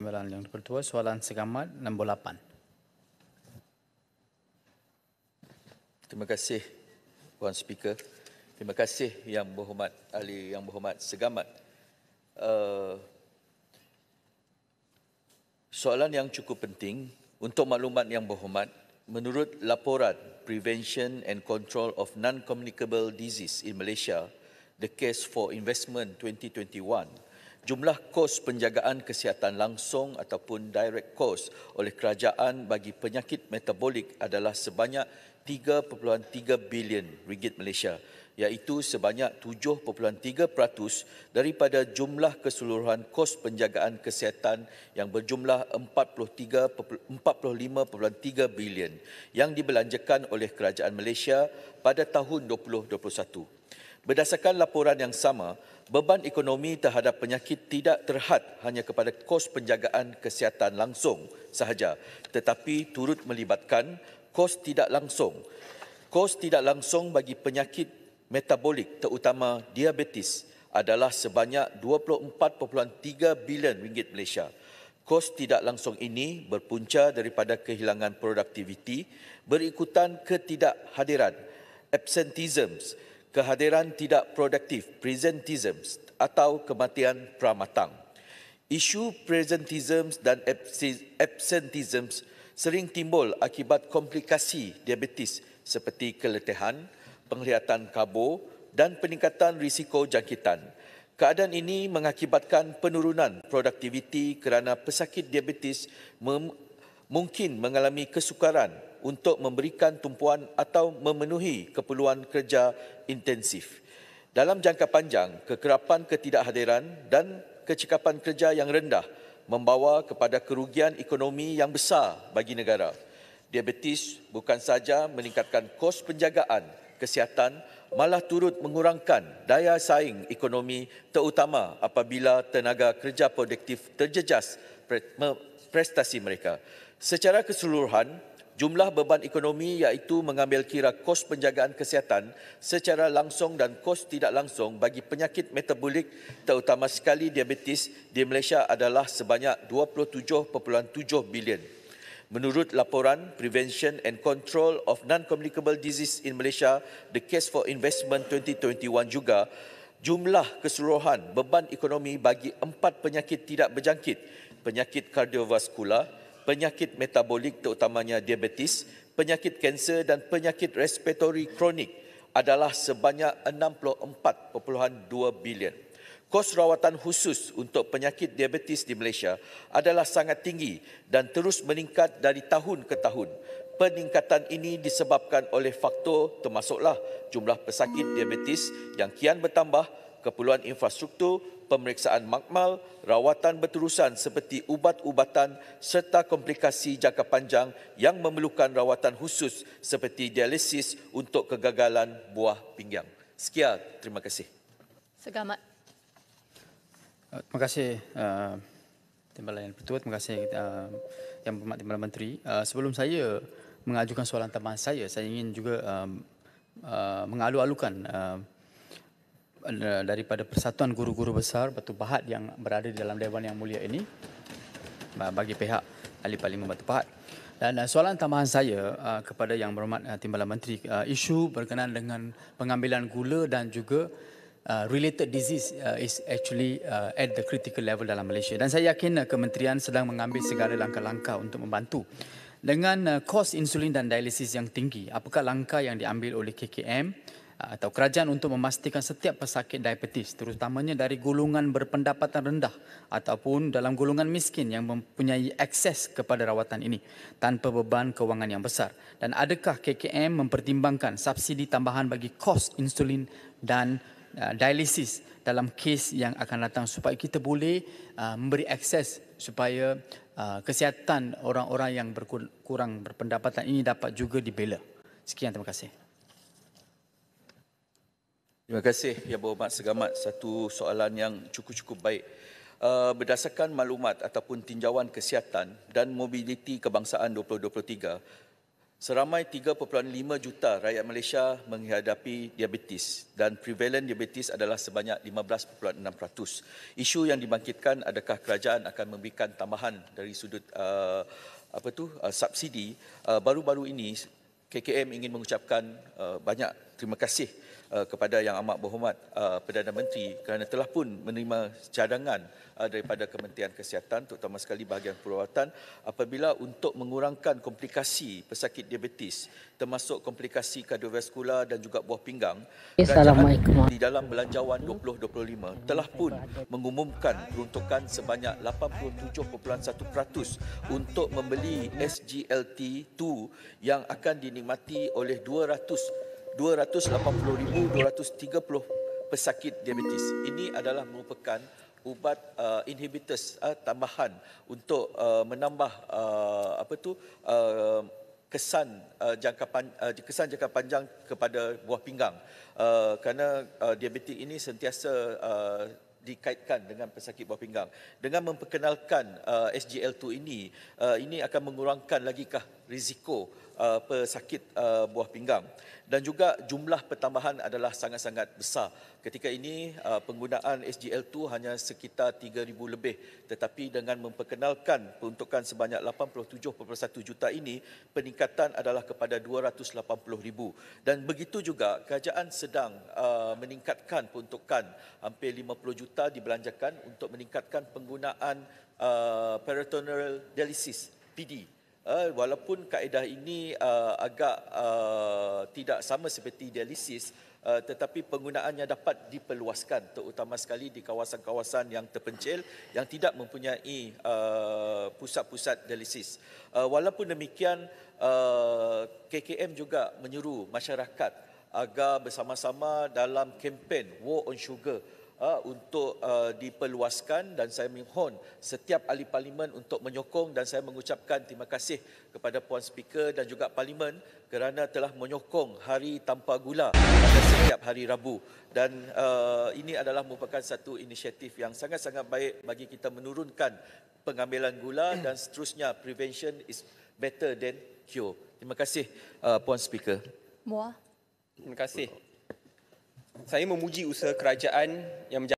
Timbalan Yang Dipertua, soalan segamat nombor 8. Terima kasih Puan Speaker. Terima kasih Yang Berhormat Ahli Yang Berhormat Segamat. Soalan yang cukup penting untuk maklumat Yang Berhormat, menurut laporan Prevention and Control of Non-Communicable Disease in Malaysia, The Case for Investment 2021, jumlah kos penjagaan kesihatan langsung ataupun direct cost oleh kerajaan bagi penyakit metabolik adalah sebanyak 3.3 bilion ringgit Malaysia, iaitu sebanyak 7.3% daripada jumlah keseluruhan kos penjagaan kesihatan yang berjumlah 45.3 bilion yang dibelanjakan oleh kerajaan Malaysia pada tahun 2021. Berdasarkan laporan yang sama, beban ekonomi terhadap penyakit tidak terhad hanya kepada kos penjagaan kesihatan langsung sahaja, tetapi turut melibatkan kos tidak langsung. Kos tidak langsung bagi penyakit metabolik terutama diabetes adalah sebanyak 24.3 bilion ringgit Malaysia. Kos tidak langsung ini berpunca daripada kehilangan produktiviti berikutan ketidakhadiran, absenteeism, kehadiran tidak produktif, presenteeism atau kematian pramatang. Isu presenteeism dan absenteeism sering timbul akibat komplikasi diabetes seperti keletihan, penglihatan kabur dan peningkatan risiko jangkitan. Keadaan ini mengakibatkan penurunan produktiviti kerana pesakit diabetes mungkin mengalami kesukaran untuk memberikan tumpuan atau memenuhi keperluan kerja intensif. Dalam jangka panjang, kekerapan ketidakhadiran dan kecekapan kerja yang rendah membawa kepada kerugian ekonomi yang besar bagi negara. Diabetes bukan sahaja meningkatkan kos penjagaan kesihatan, malah turut mengurangkan daya saing ekonomi terutama apabila tenaga kerja produktif terjejas prestasi mereka. Secara keseluruhan, jumlah beban ekonomi iaitu mengambil kira kos penjagaan kesihatan secara langsung dan kos tidak langsung bagi penyakit metabolik terutama sekali diabetes di Malaysia adalah sebanyak 27.7 bilion. Menurut laporan Prevention and Control of Non-Communicable Disease in Malaysia, The Case for Investment 2021 juga, jumlah keseluruhan beban ekonomi bagi 4 penyakit tidak berjangkit, penyakit kardiovaskular, penyakit metabolik terutamanya diabetes, penyakit kanser dan penyakit respiratory kronik adalah sebanyak 64.2 bilion. Kos rawatan khusus untuk penyakit diabetes di Malaysia adalah sangat tinggi dan terus meningkat dari tahun ke tahun. Peningkatan ini disebabkan oleh faktor termasuklah jumlah pesakit diabetes yang kian bertambah, keperluan infrastruktur, pemeriksaan makmal, rawatan berterusan seperti ubat-ubatan serta komplikasi jangka panjang yang memerlukan rawatan khusus seperti dialisis untuk kegagalan buah pinggang. Sekian, terima kasih. Segamat. Terima kasih Timbalan Yang Dipertua, terima kasih Yang Berhormat Timbalan Menteri. Sebelum saya mengajukan soalan tambahan saya ingin juga mengalu-alukan daripada Persatuan Guru-Guru Besar Batu Pahat yang berada di dalam Dewan Yang Mulia ini bagi pihak Ahli Parlimen Batu Pahat. Dan soalan tambahan saya kepada Yang Berhormat Timbalan Menteri, isu berkenaan dengan pengambilan gula dan juga related disease is actually at the critical level dalam Malaysia. Dan saya yakin kementerian sedang mengambil segala langkah-langkah untuk membantu. Dengan kos insulin dan dialisis yang tinggi, apakah langkah yang diambil oleh KKM atau kerajaan untuk memastikan setiap pesakit diabetes, terutamanya dari golongan berpendapatan rendah ataupun dalam golongan miskin yang mempunyai akses kepada rawatan ini tanpa beban kewangan yang besar? Dan adakah KKM mempertimbangkan subsidi tambahan bagi kos insulin dan dialisis dalam kes yang akan datang supaya kita boleh memberi akses supaya kesihatan orang-orang yang kurang berpendapatan ini dapat juga dibela. Sekian, terima kasih. Terima kasih Yang Berhormat Segamat. Satu soalan yang cukup baik. Berdasarkan maklumat ataupun tinjauan kesihatan dan mobiliti kebangsaan 2023, Seramai 3.5 juta rakyat Malaysia menghadapi diabetes dan prevalent diabetes adalah sebanyak 15.6%. Isu yang dibangkitkan adakah kerajaan akan memberikan tambahan dari sudut subsidi. Baru-baru ini KKM ingin mengucapkan banyak terima kasih kepada Yang Amat Berhormat Perdana Menteri kerana telah pun menerima cadangan daripada Kementerian Kesihatan, terutama sekali bahagian perawatan, apabila untuk mengurangkan komplikasi pesakit diabetes, termasuk komplikasi kardiovaskular dan juga buah pinggang. Kerajaan di dalam Belanjawan 2025 telah pun mengumumkan peruntukan sebanyak 87.1% untuk membeli SGLT2 yang akan dinikmati oleh 280,230 pesakit diabetes. Ini adalah merupakan ubat inhibitors tambahan untuk menambah kesan jangka panjang kepada buah pinggang. Kerana diabetes ini sentiasa dikaitkan dengan pesakit buah pinggang. Dengan memperkenalkan SGL2 ini akan mengurangkan lagikah risiko pesakit buah pinggang. Dan juga jumlah pertambahan adalah sangat-sangat besar. Ketika ini penggunaan SGL2 hanya sekitar 3,000 lebih. Tetapi dengan memperkenalkan peruntukan sebanyak 87.1 juta ini, peningkatan adalah kepada 280,000. Dan begitu juga kerajaan sedang meningkatkan peruntukan hampir 50 juta dibelanjakan untuk meningkatkan penggunaan peritoneal dialysis PD. Walaupun kaedah ini agak tidak sama seperti dialisis, tetapi penggunaannya dapat diperluaskan, terutama sekali di kawasan-kawasan yang terpencil yang tidak mempunyai pusat-pusat dialisis. Walaupun demikian, KKM juga menyeru masyarakat agar bersama-sama dalam kempen War on Sugar untuk diperluaskan, dan saya mohon setiap ahli parlimen untuk menyokong, dan saya mengucapkan terima kasih kepada Puan Speaker dan juga parlimen kerana telah menyokong Hari Tanpa Gula pada setiap hari Rabu. Dan ini adalah merupakan satu inisiatif yang sangat-sangat baik bagi kita menurunkan pengambilan gula, dan seterusnya prevention is better than cure. Terima kasih Puan Speaker. Muar. Terima kasih. Saya memuji usaha kerajaan yang